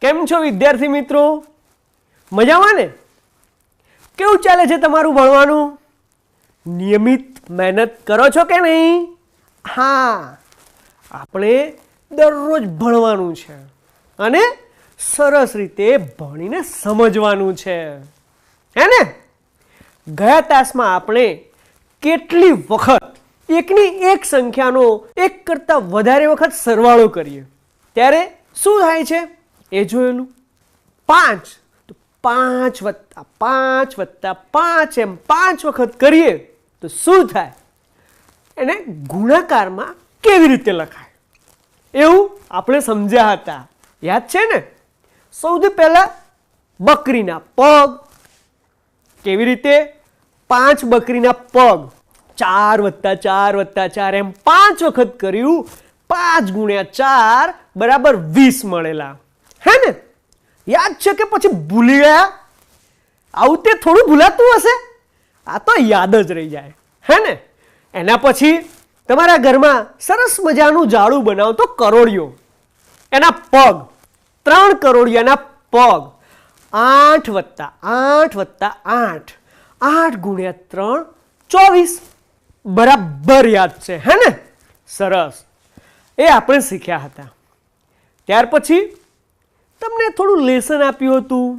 કેમ છો વિદ્યાર્થી મિત્રો? મજામાં ને? કેવું ચાલે છે તમારું ભણવાનું? નિયમિત મહેનત કરો છો કે નહીં? હા, આપણે દરરોજ ભણવાનું છે અને સરસ રીતે ભણીને સમજવાનું છે, હે ને? ગયા તાસમાં આપણે કેટલી વખત એકની એક સંખ્યાનો એક કરતાં વધારે વખત સરવાળો કરીએ ત્યારે શું થાય છે એ જોયેલું. 5 તો 5 વત્તા 5 વત્તા 5 એમ 5 વખત કરીએ તો શું થાય? એને ગુણાકારમાં કેવી રીતે લખાય એવું આપણે સમજ્યા હતા, યાદ છે ને? સૌથી પહેલા બકરીના પગ. કેવી રીતે? 5 બકરીના પગ, 4 વત્તા 4 વત્તા 4 એમ 5 વખત કર્યું. 5 ગુણ્યા 4 બરાબર 20 મળેલા, હે ને? યાદ છે કે પછી ભૂલી ગયા? આવું તે થોડું ભૂલાતું હશે, આ તો યાદ જ રહી જાય, હે ને? એના પછી તમારા ઘરમાં સરસ મજાનું જાળું બનાવતો કરોળિયો, એના પગ, 3 કરોળિયાના પગ. 8 વત્તા 8 વત્તા 8, 8 ગુણ્યા 3 24, બરાબર યાદ છે, હે ને? સરસ, એ આપણે શીખ્યા હતા. ત્યાર પછી તમને થોડું લેસન આપ્યું હતું.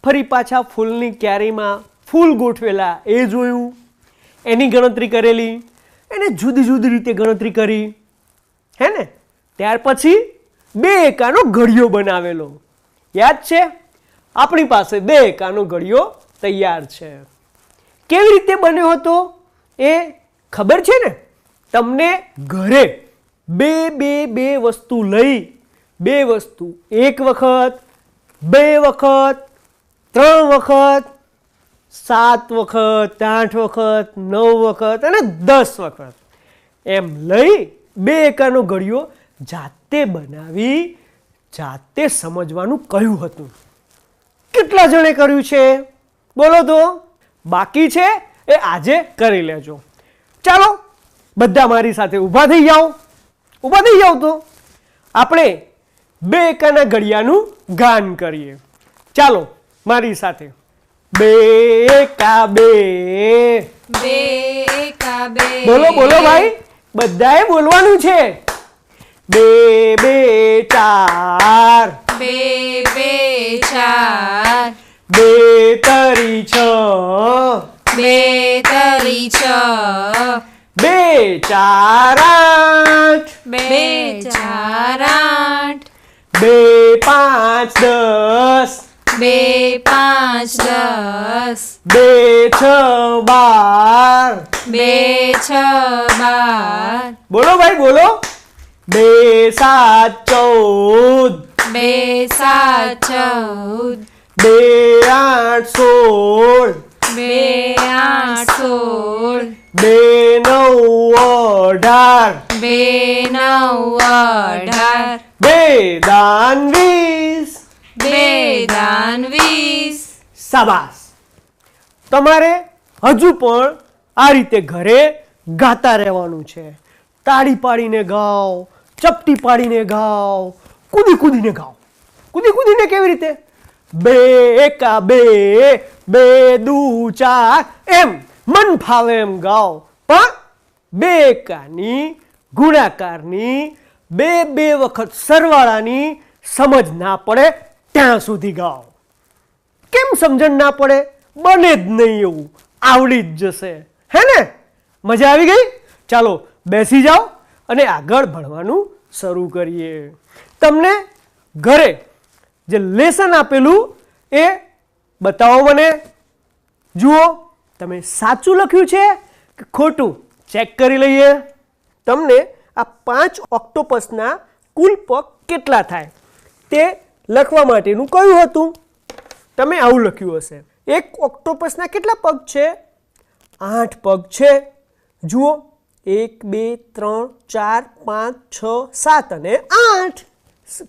ફરી પાછા ફૂલની ક્યારીમાં ફૂલ ગોઠવેલા એ જોયું, એની ગણતરી કરેલી, એને જુદી જુદી રીતે ગણતરી કરી, હે ને? ત્યાર પછી 2 એકાનો ઘડિયો બનાવેલો, યાદ છે? આપણી પાસે 2 એકાનો ઘડિયો તૈયાર છે. કેવી રીતે બન્યો હતો એ ખબર છે ને તમને? ઘરે બે વસ્તુ લઈ, 2 વસ્તુ 1 વખત, 2 વખત, 3 વખત, 7 વખત, 8 વખત, 9 વખત અને 10 વખત એમ લઈ 2 એકાનો ઘડિયો જાતે બનાવી જાતે સમજવાનું કહ્યું હતું. કેટલા જણે કર્યું છે બોલો તો? બાકી છે એ આજે કરી લેજો. ચાલો બધા મારી સાથે ઊભા થઈ જાઓ. ઊભા થઈ જાઓ તો આપણે 2 એકાના ઘડિયાનું ગાન કરીએ. ચાલો મારી સાથે. 2 એકા 2, 2 એકા 2. બોલો બોલો ભાઈ, બધાએ બોલવાનું છે. 2 2 4, 2 2 4, 2 તરી 6, 2 તરી 6, 2 4 8, 2 4 8, 2 5 10, 2 5 10, 2 6 12. 2 6 12, બોલો ભાઈ બોલો. 2 7 14, 2 7 14, 2 8 16, 2 8 16, 2 9 18, 2 9 18, 2 દાન 20. 2 દાન 20. શાબાશ. તમારે હજુ પણ આ રીતે ઘરે ગાતા રહેવાનું છે. તાળી પાડીને ગાઓ, ચપટી પાડીને ગાઓ, કૂદી કૂદીને ગાઓ. કૂદી કૂદીને કેવી રીતે? 2 એકા 2, 2 દુ 4 એમ મન ફાવે એમ ગાઓ. પણ 2 એકાની ગુણાકારની 2 વખત સરવાળાની સમજ ના પડે ત્યાં સુધી ગાઓ. કેમ સમજણ ના પડે? બને જ નહીં એવું, આવડી જ જશે, હે ને? મજા આવી ગઈ? ચાલો બેસી જાઓ અને આગળ ભણવાનું શરૂ કરીએ. તમને ઘરે જે લેસન આપેલું એ બતાવો મને. જુઓ તમે સાચું લખ્યું છે કે ખોટું, ચેક કરી લઈએ. તમને આ 5 ઓક્ટોપસના કુલ પગ કેટલા થાય તે લખવા માટેનું કહ્યું હતું. તમે આવું લખ્યું હશે. એક ઓક્ટોપસના કેટલા પગ છે? 8 પગ છે. જુઓ 1 2 3 4 5 6 7 અને 8,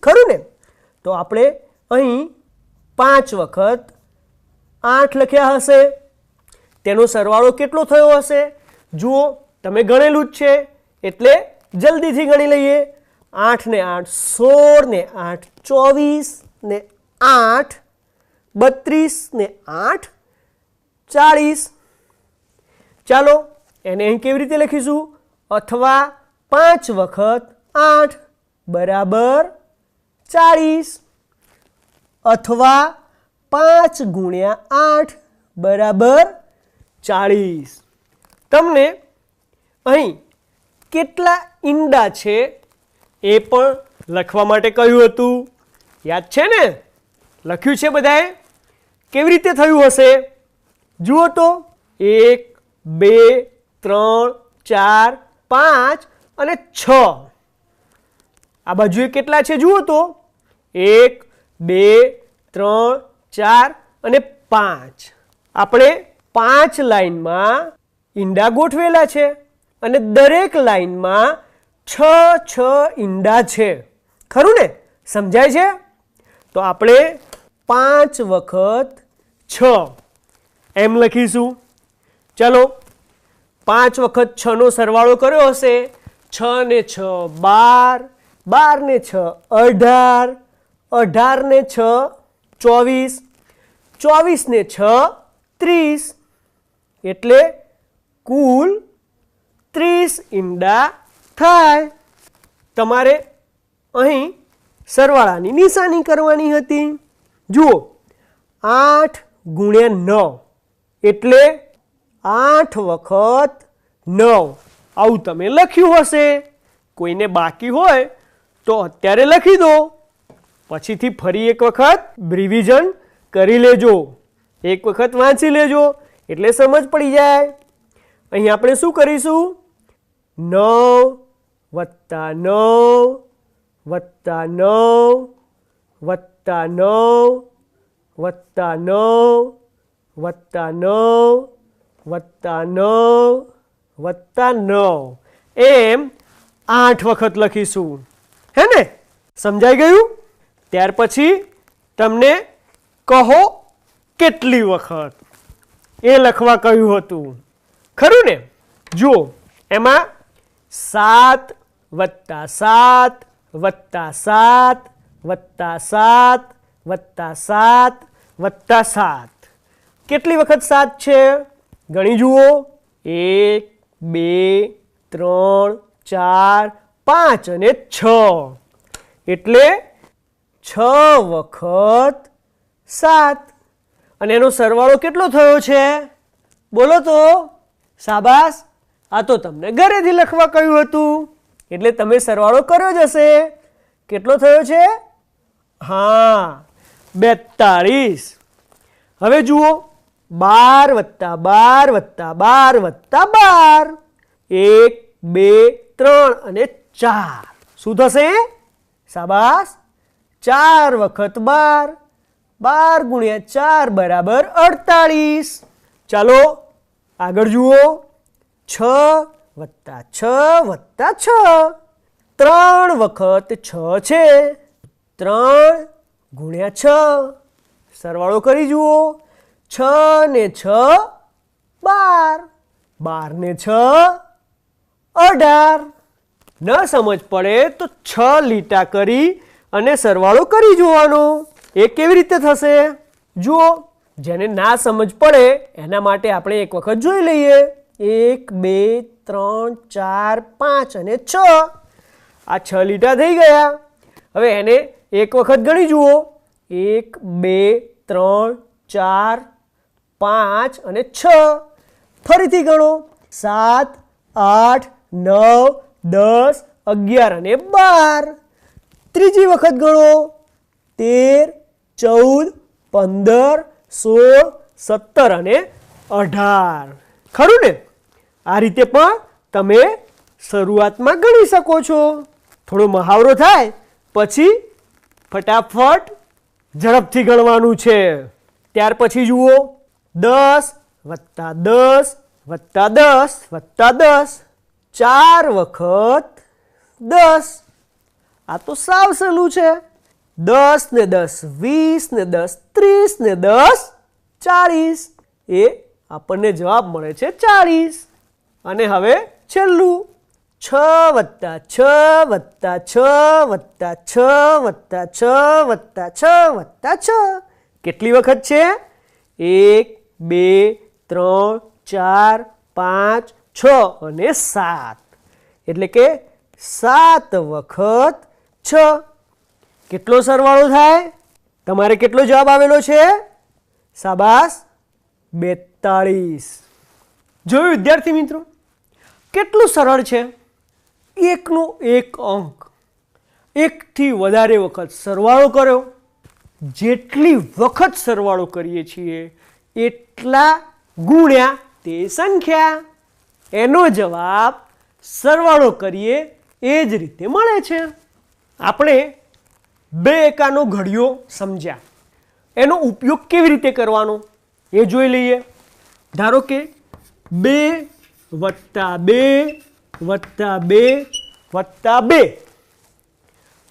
ખરું ને? તો આપણે અહીં 5 વખત 8 લખ્યા હશે. તેનો સરવાળો કેટલો થયો હશે? જુઓ તમે ગણેલું જ છે એટલે જલ્દીથી ગણી લઈએ. 8 ને 8 16 ને 8 24 ને 8 32 ને 8 40. ચાલો એને અહીં કેવી રીતે લખીશું? અથવા 5 વખત 8 બરાબર 40, અથવા 5 ગુણ્યા 8 બરાબર 40. તમને અહીં કેટલા ઈંડા છે એ પણ લખવા માટે કહ્યું હતું, યાદ છે ને? લખ્યું છે બધાએ? કેવી રીતે થયું હશે? જુઓ તો, 1 2 3 4 5 અને 6. આ બાજુએ કેટલા છે જુઓ તો, 1 2 3 4 અને 5. આપણે 5 લાઈનમાં ઈંડા ગોઠવેલા છે અને દરેક લાઈનમાં 6 ઈંડા છે. ખરું ને? સમજાય છે? તો આપણે 5 વખત 6 એમ લખીશું. ચલો 5 વખત 6 નો સરવાળો કર્યો હશે. 6 ને 6 12, 12 ને 6 18, 18 ને 6 24, 24 ને 6 30. એટલે કુલ 30 ઈંડા થાય. તમારે અહીં સરવાળાની નિશાની કરવાની હતી. જુઓ, 8 ગુણ્યા 9 એટલે 8 વખત 9. આવું તમે લખ્યું હશે. કોઈને બાકી હોય તો અત્યારે લખી દો, પછીથી ફરી એક વખત રિવિઝન કરી લેજો, એક વખત વાંચી લેજો એટલે સમજ પડી જાય. અહીં આપણે શું કરીશું? 9 વત્તા 9 વત્તા 9 વત્તા 9 વત્તા 9 વત્તા 9 વત્તા 9 વત્તા 9 એમ 8 વખત લખીશું. હે ને? સમજાઈ ગયું? ત્યાર પછી તમને કહો કેટલી વખત એ લખવા કહ્યું હતું. ખરું ને? જુઓ, એમાં 7 વત્તા 7 વત્તા 7 વત્તા 7 વત્તા 7 વત્તા 7. કેટલી વખત 7 છે? ગણી જુઓ. 1 2 3 4 5 અને 6. એટલે 6 વખત 7. અને એનો સરવાળો કેટલો થયો છે? બોલો તો. શાબાશ. આ તો તમને ઘરેથી લખવા કહ્યું હતું એટલે તમે સરવાળો કર્યો જ હશે. કેટલો થયો છે? હા, 42. હવે જુઓ, 12 વત્તા 12 વત્તા 12 વત્તા 12. 1 2 3 અને 4. શું થશે? શાબાશ. 4 વખત 12. 12 ગુણ્યા 4 બરાબર 48. ચાલો આગળ જુઓ. 6 વત્તા 6 વત્તા 6. 3 વખત 6 છે. 3 ગુણ્યા 6. સરવાળો કરી જુઓ. 6 ને 6 12. 12 ને 6 18. ન સમજ પડે તો 6 લીટા કરી અને સરવાળો કરી જોવાનો. એ કેવી રીતે થશે? જુઓ, જેને ના સમજ પડે એના માટે આપણે એક વખત જોઈ લઈએ. 1 2 3 4 5 અને 6. આ 6 લીટા થઈ ગયા. હવે એને એક વખત ગણી જુઓ. 1 2 3 4 5 અને 6. ફરીથી ગણો. 7 8 9 10 11 અને 12. ત્રીજી વખત ગણો. 13 14 15 16 17 અને 18. ખરું ને? આ રીતે પણ તમે શરૂઆતમાં ગણી શકો છો. થોડો મહાવરો થાય પછી ફટાફટ ઝડપથી ગણવાનું છે. ત્યાર પછી જુઓ, 10 વત્તા 10 વત્તા 10 વત્તા 10. 4 વખત 10. આ તો સાવ સહેલું છે. 10 ને 10 20 ને 10 30 ને 10 40. એ આપણને જવાબ મળે છે 40. અને હવે છેલ્લું 6 વત્તા 6 વત્તા 6 વત્તા 6 વત્તા 6 વત્તા 6 વત્તા 6. કેટલી વખત છે? 1 2 3 4 5 6 અને 7. એટલે કે 7 વખત 6. કેટલો સરવાળો થાય? તમારે કેટલો જવાબ આવેલો છે? શાબાશ, 42. જોયું વિદ્યાર્થી મિત્રો, કેટલું સરળ છે. એકનો એક અંક એકથી વધારે વખત સરવાળો કર્યો. જેટલી વખત સરવાળો કરીએ છીએ એટલા ગુણ્યા તે સંખ્યા. એનો જવાબ સરવાળો કરીએ એ જ રીતે મળે છે. આપણે બે એકાનો ઘડિયો સમજ્યા. એનો ઉપયોગ કેવી રીતે કરવાનો એ જોઈ લઈએ. ધારો કે 2 વત્તા 2 વત્તા 2 વત્તા 2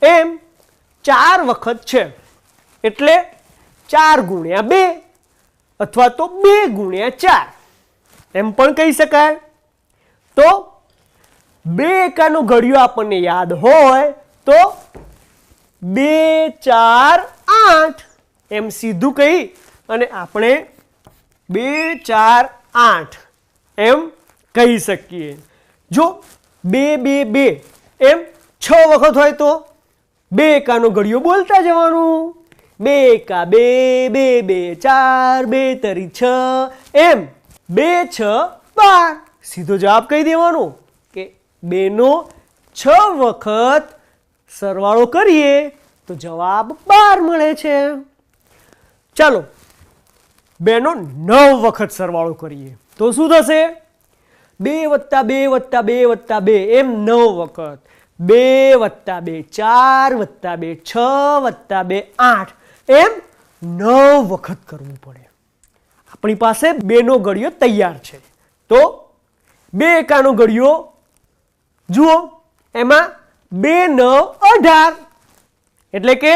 એમ 4 વખત છે. એટલે 4 ગુણ્યા 2 અથવા તો 2 ગુણ્યા 4 એમ પણ કહી શકાય. તો બે એકાનો ઘડિયો આપણને યાદ હોય તો 2 4 8 એમ સીધું કહી અને આપણે 2 4 8 એમ કહી શકીએ. જો 2 2 2 એમ 6 વખત હોય તો બે એકાનો ઘડિયો બોલતા જવાનું. 2 એકા 2 2 2 4 2 તરી 6 એમ 2 6 12. સીધો જવાબ કહી દેવાનો કે 2 નો 6 વખત સરવાળો કરીએ તો જવાબ 12 મળે છે. ચાલો 2 નો 9 વખત સરવાળો કરીએ તો શું થશે? 2 વત્તા 2 વત્તા 2 વત્તા 2 એમ 9 વખત. 2 વત્તા 2 4 વત્તા 2 6 વત્તા 2 8 એમ 9 વખત કરવું પડે. આપણી પાસે 2 નો ઘડિયો તૈયાર છે. તો બે એકાનો ઘડિયો જુઓ, એમાં 2 9 18 એટલે કે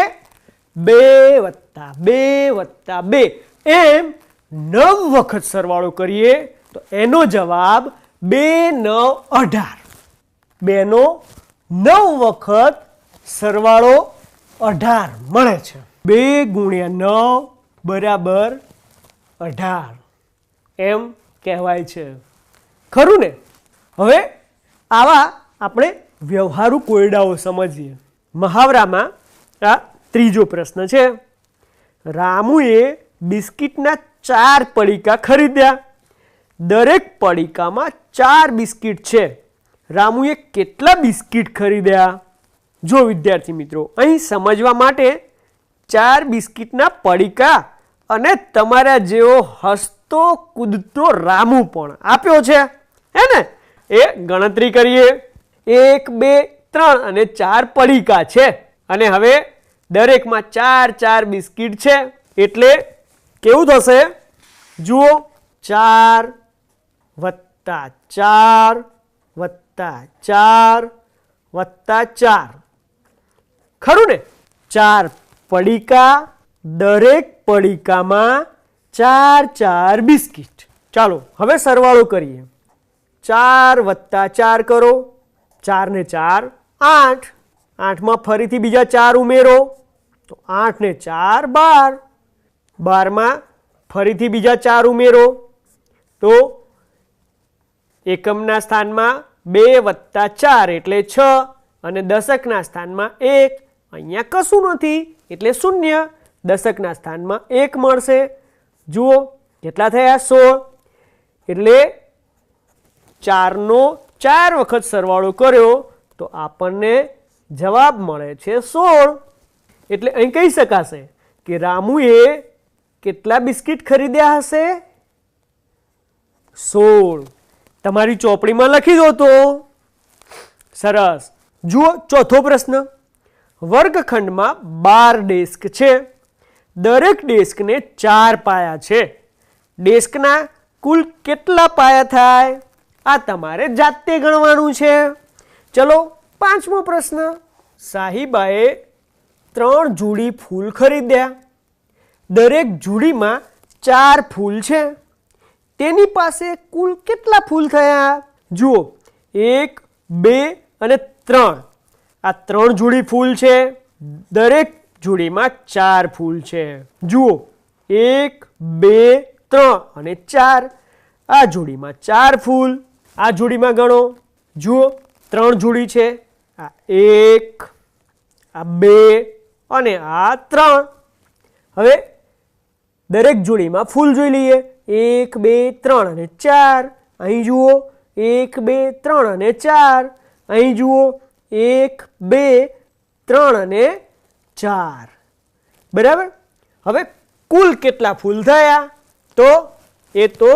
2 વત્તા 2 વત્તા 2 એમ 9 વખત સરવાળો કરીએ તો એનો જવાબ 2 9 18. 2 નો 9 વખત સરવાળો 18 મળે છે. 2 ગુણ્યા 9 બરાબર 18 એમ કહેવાય છે. ખરું ને? હવે આવા આપણે વ્યવહારુ કોયડાઓ સમજીએ. મહાવરામાં આ ત્રીજો પ્રશ્ન છે. રામુએ બિસ્કિટના 4 પડીકા ખરીદ્યા. દરેક પડીકામાં 4 બિસ્કિટ છે. રામુએ કેટલા બિસ્કિટ ખરીદ્યા? જો વિદ્યાર્થી મિત્રો, અહીં સમજવા માટે 4 બિસ્કિટના પડીકા અને તમારા જેવો હસતો કૂદતો રામુ પણ આપ્યો છે, હે ને? એ ગણતરી કરીએ. 1 2 3 અને 4 પડીકા છે અને હવે દરેકમાં 4 4 બિસ્કિટ છે. એટલે કેવું થશે? જુઓ, 4 વત્તા 4 વત્તા 4 વત્તા 4. ખરું ને? 4 પડીકા, દરેક પડીકામાં 4 4 બિસ્કિટ. ચાલો હવે સરવાળો કરીએ. 4 વત્તા 4 કરો. 4 ને 4 8. 8માં ફરીથી બીજા 4 ઉમેરો તો 8 ને 4 12. 12માં ફરીથી બીજા 4 ઉમેરો તો એકમના સ્થાનમાં 2 વત્તા 4 એટલે 6 અને દશકના સ્થાનમાં 1. અહીંયા કશું નથી એટલે 0. દશકના સ્થાનમાં 1 મળશે. જુઓ કેટલા થયા? 16. એટલે 4 નો 4 વખત સરવાળો કર્યો તો આપણને જવાબ મળે છે 16. એટલે અહીં કહી શકાશે કે રામુએ કેટલા બિસ્કિટ ખરીદ્યા હશે? 16. તમારી ચોપડીમાં લખી દો તો. સરસ. જુઓ ચોથો પ્રશ્ન. વર્ગખંડમાં 12 ડેસ્ક છે. દરેક ડેસ્કને 4 પાયા છે. ડેસ્કના કુલ કેટલા પાયા થાય? આ તમારે જાતે ગણવાનું છે. ચલો પાંચમો પ્રશ્ન. સાહિબાએ 3 જોડી ફૂલ ખરીદ્યા. દરેક જોડીમાં 4 ફૂલ છે. તેની પાસે કુલ કેટલા ફૂલ થયા? જુઓ, 1 2 અને 3 આ 3 જોડી ફૂલ છે. દરેક જોડીમાં 4 ફૂલ છે. જુઓ 1 2 3 અને 4 આ જોડીમાં 4 ફૂલ. આ જોડીમાં ગણો. જુઓ 3 જોડી છે. આ 1 આ 2 અને આ 3. હવે દરેક જોડીમાં ફૂલ જોઈ લઈએ. 1 2 3 અને 4. અહીં જુઓ 1 2 3 અને 4. અહીં જુઓ 1 2 3 અને 4. બરાબર. હવે કુલ કેટલા ફૂલ થયા? તો એ તો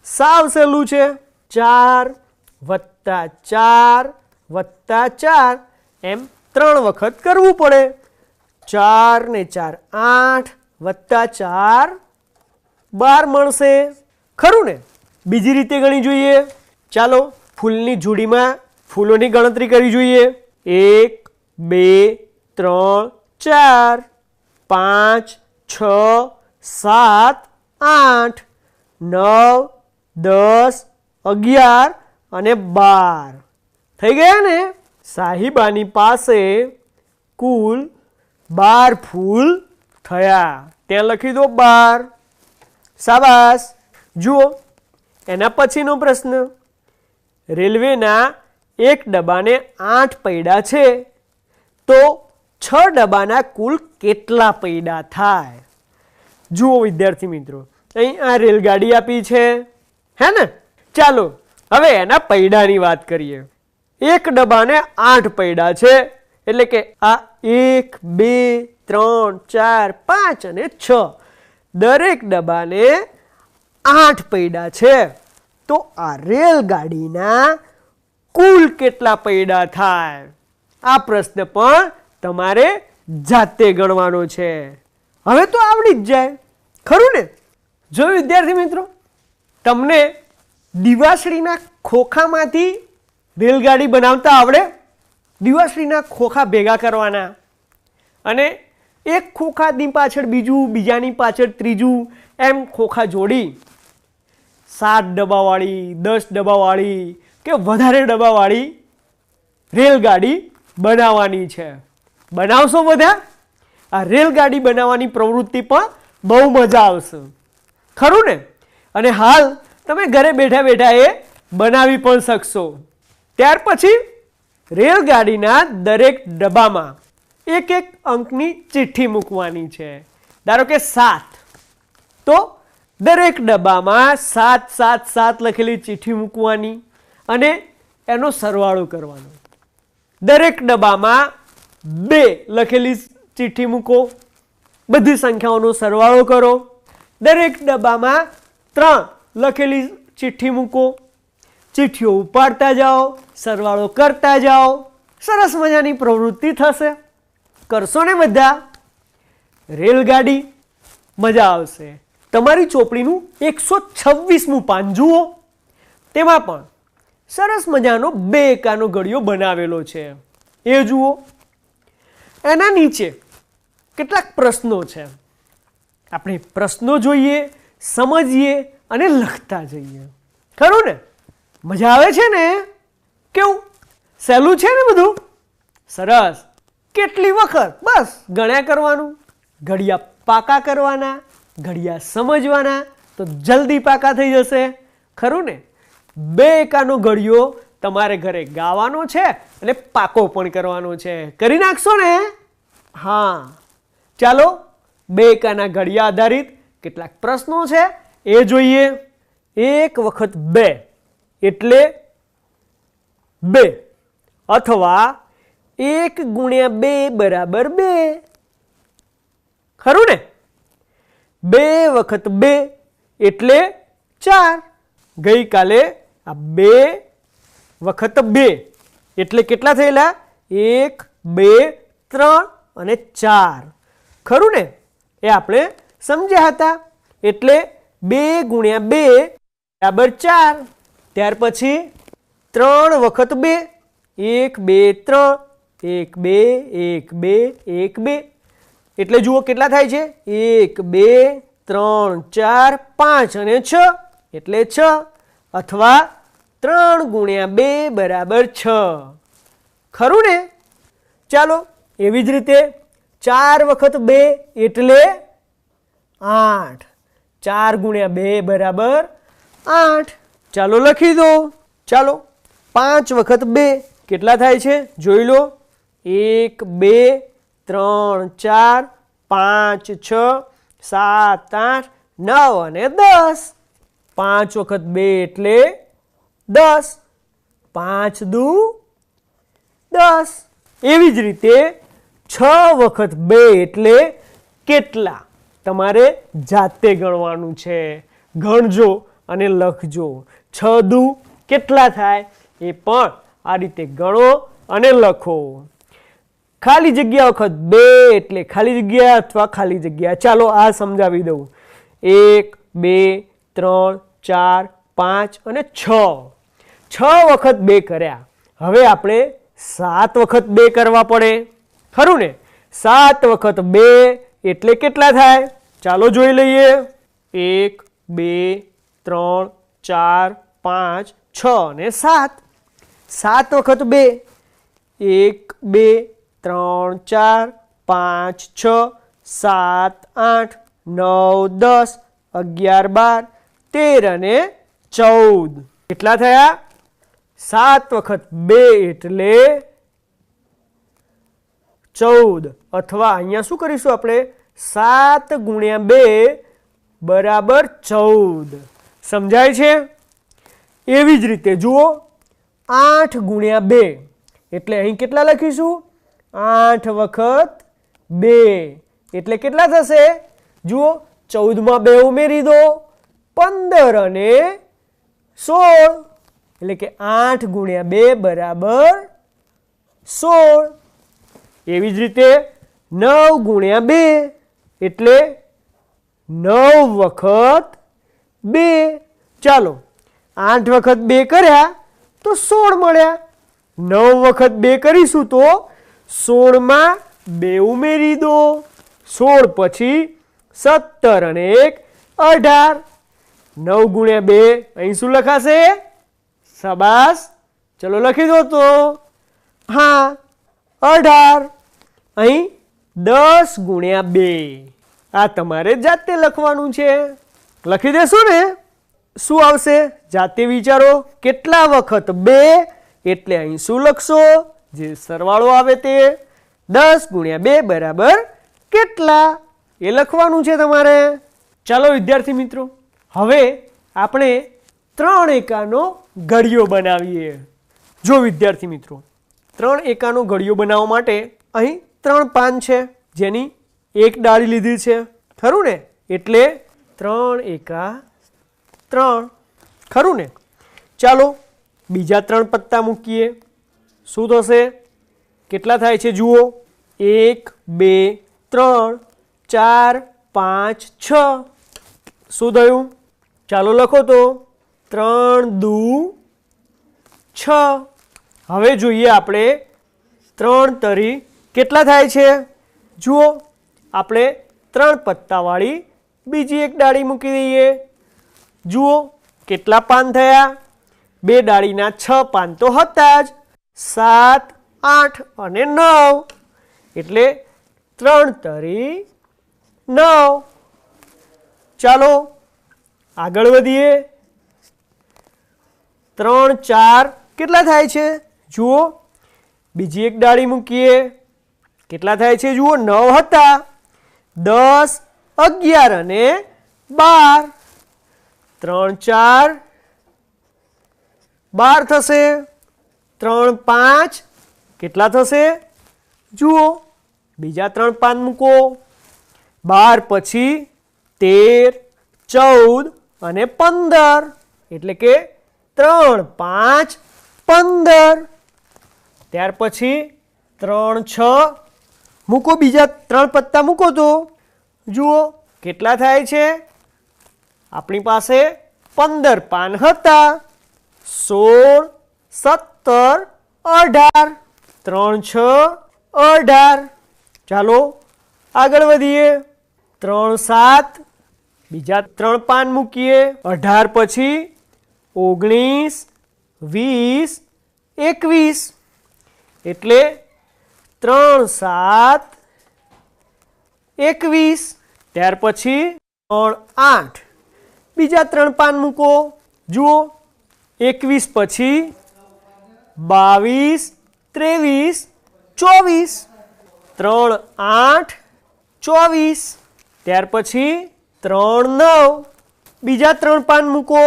સાવ સહેલું છે. 4 વત્તા 4 વત્તા 4 એમ 3 વખત કરવું પડે. 4 ને 4 8 વત્તા 4 12 મળશે. ખરું ને? બીજી રીતે ગણી જોઈએ. ચાલો ફૂલની જોડીમાં ફૂલોની ગણતરી કરી જોઈએ. 1 2 3 4 5 6 7 8 9 10 11 અને 12 થઈ ગયા ને? સાહિબાની પાસે કુલ 12 ફૂલ થયા. ત્યાં લખી દો 12. શાબાશ. જુઓ એના પછીનો પ્રશ્ન. રેલવેના એક ડબ્બાને 8 પૈડા છે તો 6 ડબ્બાના કુલ કેટલા પૈડા થાય? જુઓ વિદ્યાર્થી મિત્રો, અહીં આ રેલગાડી આપી છે, હે ને? ચાલો હવે એના પૈડાની વાત કરીએ. એક ડબ્બાને 8 પૈડા છે એટલે કે આ 1 2 3 4 5 અને 6 દરેક ડબ્બાને 8 પૈડા છે. તો આ રેલગાડીના કુલ કેટલા પૈડા થાય? આ પ્રશ્ન પણ તમારે જાતે ગણવાનો છે. હવે તો આવડી જ જાય. ખરું ને? જો વિદ્યાર્થી મિત્રો, તમને દીવાસળીના ખોખામાંથી રેલગાડી બનાવતા આવડે? દીવાસળીના ખોખા ભેગા કરવાના અને એક ખોખાની પાછળ બીજું, બીજાની પાછળ ત્રીજું, એમ ખોખા જોડી 7 ડબ્બાવાળી 10 ડબ્બાવાળી કે વધારે ડબ્બાવાળી રેલગાડી બનાવવાની છે. બનાવશો બધા? આ રેલગાડી બનાવવાની પ્રવૃત્તિ પણ બહુ મજા આવશે. ખરું ને? અને હાલ તમે ઘરે બેઠા બેઠા એ બનાવી પણ શકશો. ત્યાર પછી રેલગાડીના દરેક ડબ્બામાં એક એક અંકની ચિઠ્ઠી મૂકવાની છે. ધારો કે 7, તો દરેક ડબ્બામાં 7 7 7 લખેલી ચિઠ્ઠી મૂકવાની અને એનો સરવાળો કરવાનો. દરેક ડબ્બામાં 2 લખેલી ચિઠ્ઠી મૂકો. બધી સંખ્યાઓનો સરવાળો કરો. દરેક ડબ્બામાં 3 લખેલી ચિઠ્ઠી મૂકો. ચિઠ્ઠીઓ ઉપાડતા જાઓ, સરવાળો કરતા જાઓ. સરસ મજાની પ્રવૃત્તિ થશે. કરશો ને બધા? રેલગાડી મજા આવશે. તમારી ચોપડીનું 126મું પાન જુઓ. તેમાં પણ સરસ મજાનો 2 એકાનો ઘડિયો બનાવેલો છે. એ જુઓ. એના નીચે કેટલાક પ્રશ્નો છે. આપણે પ્રશ્નો જોઈએ, સમજીએ અને લખતા જઈએ. ખરું ને? મજા આવે છે ને? કેવું સહેલું છે ને બધું? સરસ. કેટલી વખત બસ ગણ્યા કરવાનું. ઘડિયા પાકા કરવાના, ઘડિયા સમજવાના, તો જલ્દી પાકા થઈ જશે. ખરું ને? 2 એકાનો ઘડિયો તમારે ઘરે ગાવાનો છે અને પાકો પણ કરવાનો છે. કરી નાખશો ને? હા. ચાલો 2 એકાના ઘડિયા આધારિત કેટલાક પ્રશ્નો છે એ જોઈએ. 1 વખત 2 એટલે 2 અથવા 1 ગુણ્યા 2 બરાબર 2. ખરું ને? 2 વખત 2 એટલે 4. ગઈકાલે આ 2 વખત 2 એટલે કેટલા થયેલા? 1 2 3 અને 4. ખરું ને? એ આપણે સમજ્યા હતા. એટલે 2 ગુણ્યા 2 બરાબર 4. ત્યાર પછી 3 વખત 2 1 2 3 1 2 1 2 1 2 એટલે જુઓ કેટલા થાય છે? 1 2 3 4 5 અને 6 એટલે 6. અથવા 3 ગુણ્યા 2 બરાબર 6. ખરું ને? ચાલો એવી જ રીતે 4 વખત 2 એટલે 8. 4 ગુણ્યા 2 બરાબર 8. ચાલો લખી દો. ચાલો 5 વખત 2 કેટલા થાય છે જોઈ લો. 1 2 3 4 5 6 7 8 9 અને 10. 5 વખત 2 એટલે 10. 5 દુ 10. એવી જ રીતે 6 વખત 2 એટલે કેટલા તમારે જાતે ગણવાનું છે. ગણજો અને લખજો. 6 દુ કેટલા થાય એ પણ આ રીતે ગણો અને લખો. ખાલી જગ્યા વખત 2 એટલે ખાલી જગ્યા અથવા ખાલી જગ્યા. ચાલો આ સમજાવી દઉં. 1 2 3 4 5 અને 6. 6 વખત 2 કર્યા. હવે આપણે 7 વખત 2 કરવા પડે. ખરું ને? 7 વખત 2 એટલે કેટલા થાય ચાલો જોઈ લઈએ. 1 2 3 4 5 6 અને 7. 7 વખત 2 1 2 3 4 5 6 7 8 9 10 11 12 13 અને 14. કેટલા થયા? 7 વખત 2 એટલે 14. અથવા અહીંયા શું કરીશું આપણે? 7 ગુણ્યા 2 બરાબર 14. સમજાય છે? એવી જ રીતે જુઓ 8 ગુણ્યા 2 એટલે અહીં કેટલા લખીશું? 8 વખત 2 એટલે કેટલા થશે? જુઓ 14 માં 2 ઉમેરી દો 15 અને 16 એટલે કે 8 ગુણ્યા 2 બરાબર 16. એવી જ રીતે 9 ગુણ્યા 2 એટલે 9 વખત 2. ચાલો 8 વખત 2 કર્યા તો 16 મળ્યા. 9 વખત 2 કરીશું તો 16 માં 2 ઉમેરી દો. 16 પછી 17 અને 1 18. 9 ગુણ્યા 2 અહીં શું લખાશે? શાબાશ. ચલો લખી દો તો. હા 18. અહીં 10 ગુણ્યા 2. આ તમારે જાતે લખવાનું છે. લખી દેશો ને? શું આવશે જાતે વિચારો. કેટલા વખત 2 એટલે અહીં શું લખશો? જે સરવાળો આવે તે. 10 ગુણ્યા 2 બરાબર કેટલા એ લખવાનું છે તમારે. ચાલો વિદ્યાર્થી મિત્રો હવે આપણે 3 એકાનો ઘડિયો બનાવીએ. જો વિદ્યાર્થી મિત્રો 3 એકાનો ઘડિયો બનાવવા માટે અહીં 3 પાન છે જેની એક ડાળી લીધી છે. ખરું ને? એટલે 3 એકા 3. ખરું ને? ચાલો બીજા 3 પત્તા મૂકીએ. શું થશે? કેટલા થાય છે જુઓ. 1 2 3 4 5 6. શું થયું? ચાલો લખો તો. 3 દુ 6. હવે જોઈએ આપણે 3 તરી કેટલા થાય છે. જુઓ આપણે 3 પત્તાવાળી બીજી એક ડાળી મૂકી દઈએ. જુઓ કેટલા પાન થયા? 2 ડાળીના 6 પાન તો હતા જ. 7 8 અને 9 એટલે 3 તરી 9. ચાલો આગળ વધીએ. 3 4 કેટલા થાય છે? જુઓ બીજી એક ડાળી મૂકીએ. કેટલા થાય છે? જુઓ 9 હતા. 10 11 અને 12. 3 4 12 થશે. 3 5 કેટલા થશે? જુઓ બીજા 3 પાન મૂકો. 12 પછી 13 14 અને 15 એટલે કે 3 5 15. ત્યાર પછી 3 6 મૂકો. બીજા 3 પત્તા મૂકો તો જુઓ કેટલા થાય છે? આપણી પાસે 15 પાન હતા. 16 17 18. 3 6 18. ચાલો આગળ વધીએ. 3 7 બીજા 3 પાન મૂકીએ. 18 પછી 19 20 21 એટલે 3 7 21. ત્યાર પછી 3 8 બીજા 3 પાન મૂકો. જુઓ 21 પછી 22 23 24 3 8 24. ત્યાર પછી 3 9 બીજા 3 પાન મૂકો.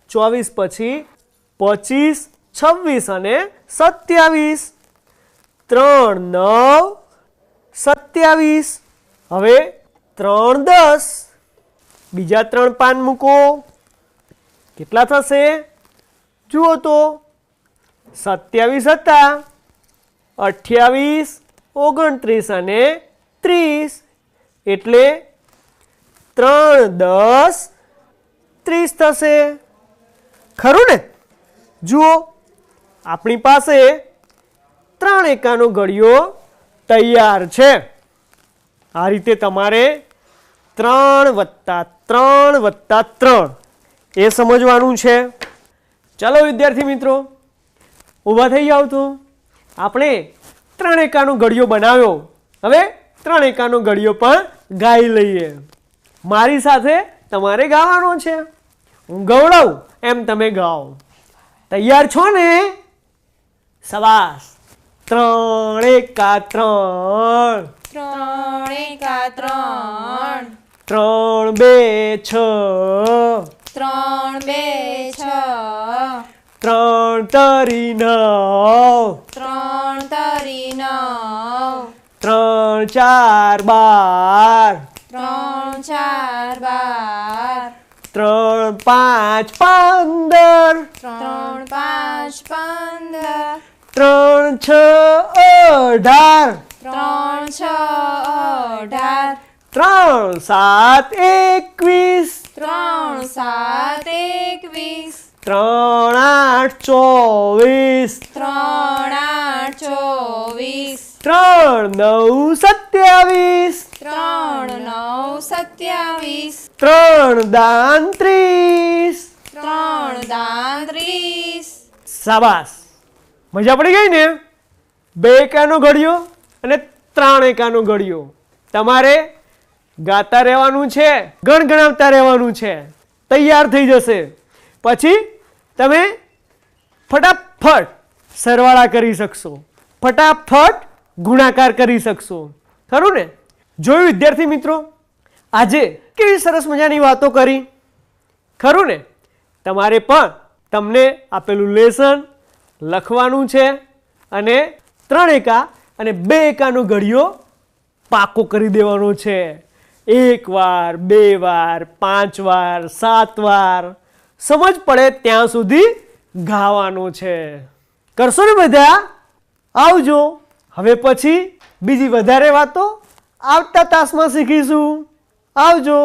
24 પછી 25 26 અને 27. 3 9 27. હવે 3 10 બીજા 3 પાન મૂકો. કેટલા થશે? જુઓ તો 27 હતા, 28 29 અને 30 એટલે 3 10 30 થશે. ખરું ને? જુઓ આપણી પાસે 3 એકાનો ઘડિયો તૈયાર છે. આ રીતે તમારે 3 વત્તા 3 વત્તા 3 એ સમજવાનું છે. ચાલો વિદ્યાર્થી મિત્રો ઊભા થઈ જાઓ. તો આપણે 3 એકાનો ઘડિયો બનાવ્યો. હવે 3 એકાનો ઘડિયો પણ ગાઈ લઈએ. મારી સાથે તમારે ગાવાનો છે. હું ગવડાવું એમ તમે ગાઓ. તૈયાર છો ને? શાબાશ. 3 એકા 3 3 એકા 3 3 2 6 3 2 6 3 તરી 9 3 તરી 9 3 4 12 3 4 12 3 5 15 3 5 15 3 6 18 3 6 18 3 7 21 3 7 21 3 8 24 3 8 24 3 9 27 3 9 27 3 દાન 30. 3 દાન 30. શાબાશ. મજા પડી ગઈ ને? 2 એકાનો ઘડિયો અને 3 એકાનો ઘડિયો તમારે ગાતા રહેવાનું છે, ગણગણાવતા રહેવાનું છે. તૈયાર થઈ જશે પછી તમે ફટાફટ સરવાળા કરી શકશો, ફટાફટ ગુણાકાર કરી શકશો. ખરું ને? જોયું વિદ્યાર્થી મિત્રો? આજે કેવી સરસ મજાની વાતો કરી. ખરું ને? તમારે પણ તમને આપેલું લેસન લખવાનું છે અને 3 એકા અને 2 એકાનો ઘડિયો પાકો કરી દેવાનો છે. 1 વાર 2 વાર 5 વાર 7 વાર સમજ પડે ત્યાં સુધી ગાવાનું છે. કરશો ને બધા? આવજો. હવે પછી બીજી વધારે વાતો આવતા તાસમાં શીખીશું. આવજો.